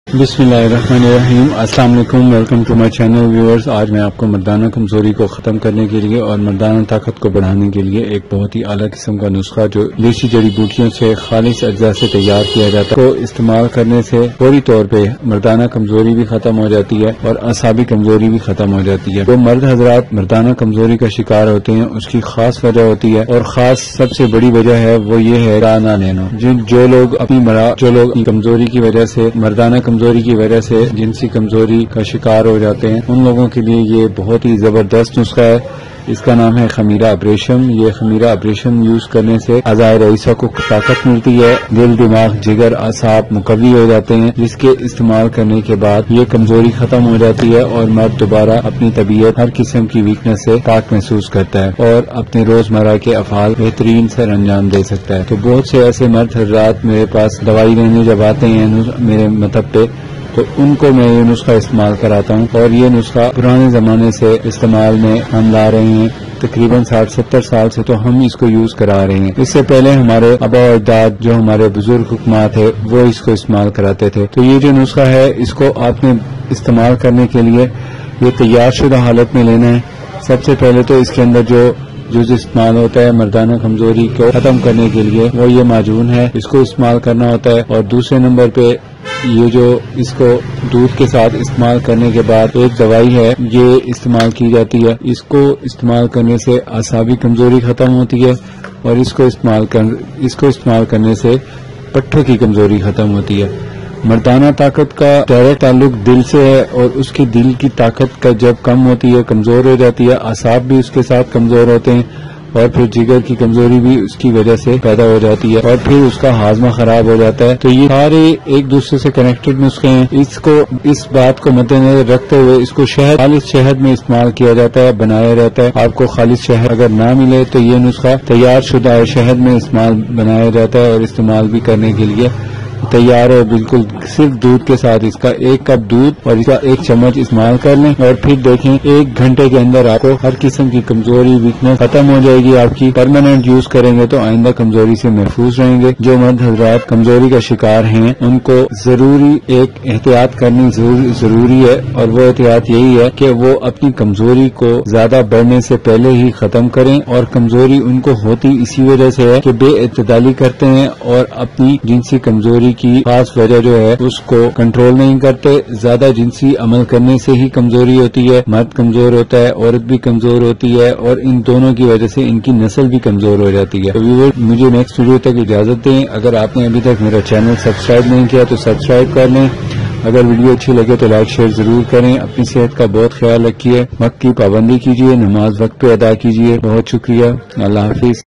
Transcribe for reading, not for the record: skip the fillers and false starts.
بسم اللہ الرحمن الرحیم۔ السلام علیکم، welcome to my channel viewers. آج میں آپ کو مردانہ کمزوری کو ختم کرنے کے لیے اور مردانہ طاقت کو بڑھانے کے لیے ایک بہت ہی اعلیٰ قسم کا نسخہ جو دیسی جڑی بوٹیوں سے خالص اجزاء سے تیار کیا جاتا ہے کو استعمال کرنے سے فوری طور پہ مردانہ کمزوری بھی ختم ہو جاتی ہے اور اعصابی کمزوری بھی ختم ہو جاتی ہے۔ جو مرد حضرات مردانہ کمزوری کا شکار ہوتے ہیں اس کی خاص وجہ ہوتی ہے اور خاص سب سے بڑی وجہ ہے وہ یہ ہے مرا نہ لینا۔ جو لوگ اپنی کمزوری کی وجہ سے مردانہ کمزوری کی وجہ سے جنسی کمزوری کا شکار ہو جاتے ہیں ان لوگوں کے لیے یہ بہت ہی زبردست نسخہ ہے۔ اس کا نام ہے خمیرہ ابریشم۔ یہ خمیرہ ابریشم یوز کرنے سے اعضائے رئیسہ کو طاقت ملتی ہے، دل، دماغ، جگر، اعصاب مقوی ہو جاتے ہیں، جس کے استعمال کرنے کے بعد یہ کمزوری ختم ہو جاتی ہے اور مرد دوبارہ اپنی طبیعت ہر قسم کی ویکنس سے پاک محسوس کرتا ہے اور اپنے روزمرہ کے افعال بہترین سر انجام دے سکتا ہے۔ تو بہت سے ایسے مرد حضرات میرے پاس دوائی لینے جب آتے ہیں میرے مطلب پہ تو ان کو میں یہ نسخہ استعمال کراتا ہوں اور یہ نسخہ پرانے زمانے سے استعمال میں ہم لا رہے ہیں۔ تقریباً 60-70 سال سے تو ہم اس کو یوز کرا رہے ہیں۔ اس سے پہلے ہمارے آبا و اجداد جو ہمارے بزرگ حکمات ہے وہ اس کو استعمال کراتے تھے۔ تو یہ جو نسخہ ہے اس کو آپ نے استعمال کرنے کے لیے یہ تیار شدہ حالت میں لینا ہے۔ سب سے پہلے تو اس کے اندر جو استعمال ہوتا ہے مردانہ کمزوری کو ختم کرنے کے لیے وہ یہ معجون ہے، اس کو استعمال کرنا ہوتا ہے۔ اور دوسرے نمبر پہ یہ جو اس کو دودھ کے ساتھ استعمال کرنے کے بعد ایک دوائی ہے یہ استعمال کی جاتی ہے۔ اس کو استعمال کرنے سے اعصابی کمزوری ختم ہوتی ہے اور اس کو استعمال کرنے سے پٹھوں کی کمزوری ختم ہوتی ہے۔ مردانہ طاقت کا ڈائریکٹ تعلق دل سے ہے اور اس کی دل کی طاقت کا جب کم ہوتی ہے، کمزور ہو جاتی ہے، اعصاب بھی اس کے ساتھ کمزور ہوتے ہیں اور پھر جگر کی کمزوری بھی اس کی وجہ سے پیدا ہو جاتی ہے اور پھر اس کا ہاضمہ خراب ہو جاتا ہے۔ تو یہ سارے ایک دوسرے سے کنیکٹڈ نسخے ہیں۔ اس بات کو مد نظر رکھتے ہوئے اس کو خالص شہد میں استعمال کیا جاتا ہے، بنایا جاتا ہے۔ آپ کو خالص شہد اگر نہ ملے تو یہ نسخہ تیار شدہ شہد میں بنایا جاتا ہے اور استعمال بھی کرنے کے لیے تیار ہے۔ بالکل صرف دودھ کے ساتھ اس کا 1 کپ دودھ اور اس کا 1 چمچ استعمال کر لیں اور پھر دیکھیں 1 گھنٹے کے اندر آپ کو ہر قسم کی کمزوری ویکنس ختم ہو جائے گی۔ آپ کی پرماننٹ یوز کریں گے تو آئندہ کمزوری سے محفوظ رہیں گے۔ جو مرد حضرات کمزوری کا شکار ہیں ان کو ضروری ایک احتیاط کرنی ضروری ہے اور وہ احتیاط یہی ہے کہ وہ اپنی کمزوری کو زیادہ بڑھنے سے پہلے ہی ختم کریں۔ اور کمزوری ان کو ہوتی اسی وجہ سے ہے کہ بے اعتدالی کرتے ہیں اور اپنی جنسی کمزوری کی خاص وجہ جو ہے اس کو کنٹرول نہیں کرتے۔ زیادہ جنسی عمل کرنے سے ہی کمزوری ہوتی ہے، مرد کمزور ہوتا ہے، عورت بھی کمزور ہوتی ہے اور ان دونوں کی وجہ سے ان کی نسل بھی کمزور ہو جاتی ہے۔ تو ویور مجھے نیکسٹ ویڈیو تک اجازت دیں۔ اگر آپ نے ابھی تک میرا چینل سبسکرائب نہیں کیا تو سبسکرائب کر لیں۔ اگر ویڈیو اچھی لگے تو لائک شیئر ضرور کریں۔ اپنی صحت کا بہت خیال رکھیے، وقت کی پابندی کیجیے، نماز وقت پہ ادا کیجیے۔ بہت شکریہ، اللہ حافظ۔